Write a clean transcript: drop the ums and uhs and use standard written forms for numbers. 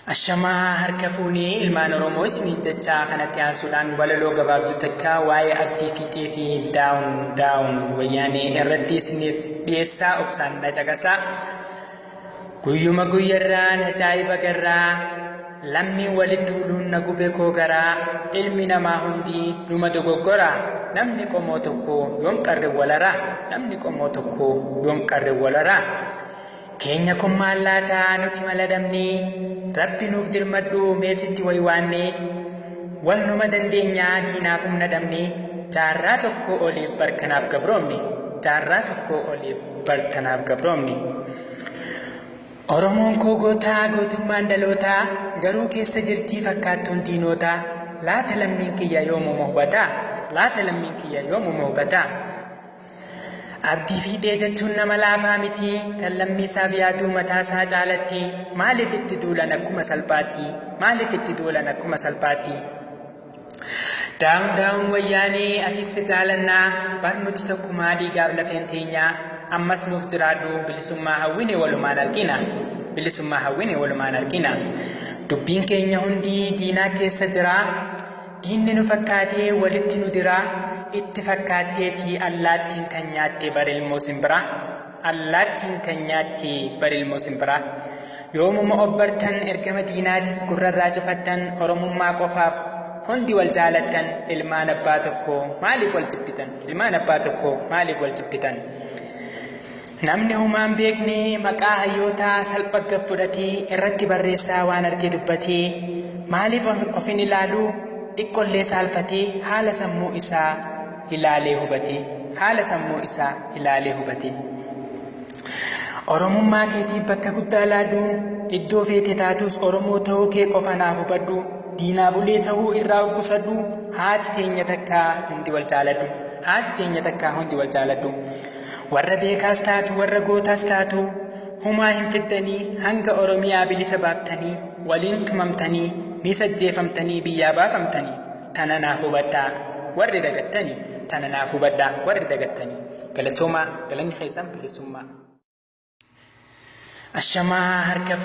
Ashamaa harka fuunee ilmaan Oromoo isiniin jechaa kanatti aansuudhaan walaloo gabaabduu takka waa'ee abdii fiixee fi daawun wayyaanee irratti isiniif dhiyeessaa obsaan caqasaa. Guyyuma guyyarraan ajaa'iba garraa lammiin walitti duuluun na gube koo garaa ilmi namaa hundi dhuma dogoggoraa namni qomoo tokko yoom qarre walaraa namni qomoo tokko yoom qarre walaraa. Keenya kun maallaataa nuti maladamnee Rabbi nuuf dirmadhu meesitti waywaannee wal numa dandeenyaa diinaaf humna dhabnee jaarraa tokko oliif barkanaaf gabroomne jaarraa tokko oliif barkanaaf gabroomne. Oromoon koo gootaa gootummaan dhalootaa garuu keessa jirtii fakkaattuun diinotaa laata lammiin kiyya yoomuma hubataa laata lammiin kiyya yoomuma hubataa. Abdii fiixee jechuun nama laafaa miti kan lammiisaaf yaaduu mataasaa caalatti maaliif itti duulan akkuma salphaatti maaliif itti duulan akkuma salphaatti. Daawun wayyaanee atis si jaalannaa barnuti tokkumaa dhiigaaf lafeen teenyaa ammas nuuf jiraadhu bilisummaa hawwine walumaan argina bilisummaa hawwine walumaan argina. Dubbiin keenya hundi diinaa keessa jira diinni nu fakkaatee walitti nu diraa itti fakkaatteetii allaattiin kan nyaatte barilmoo simbiraa allaattiin kan nyaatte barilmoo simbiraa. Yoomuma of bartan ergama diinaatis gurrarraa cufattan oromummaa qofaaf hundi wal jaalattan ilmaan abbaa tokko maaliif wal jibbitan ilmaan abbaa tokko maaliif wal jibbitan. Namni humaan beekne maqaa hayyootaa salphagga fudhatee irratti barreessaa waan argee dubbatee maaliif ofin ilaaluu dhiqqollee saalfatee haala sammuu isaa ilaalee hubate haala sammuu isaa ilaalee hubate. Oromummaa keetiif bakka guddaa laaduu iddoo feete taatus Oromoo ta'uu kee qofa naaf hubadhu diinaaf ulee ta'uu irraa of qusadhu haati teenya takkaa hundi wal jaaladhu haati teenya takkaa hundi wal jaaladhu. Warra beekaas taatu warra gootaas taatu humaa hin fiddanii hanga Oromiyaa bilisa baaftanii waliin tumamtanii ni sajjeefamtanii biyyaa baafamtanii tana naaf hubadhaa warri dagattanii tana naaf hubadhaa warri dagattanii. Galatoomaa galanni keessan bilisummaa. Ashamaa harka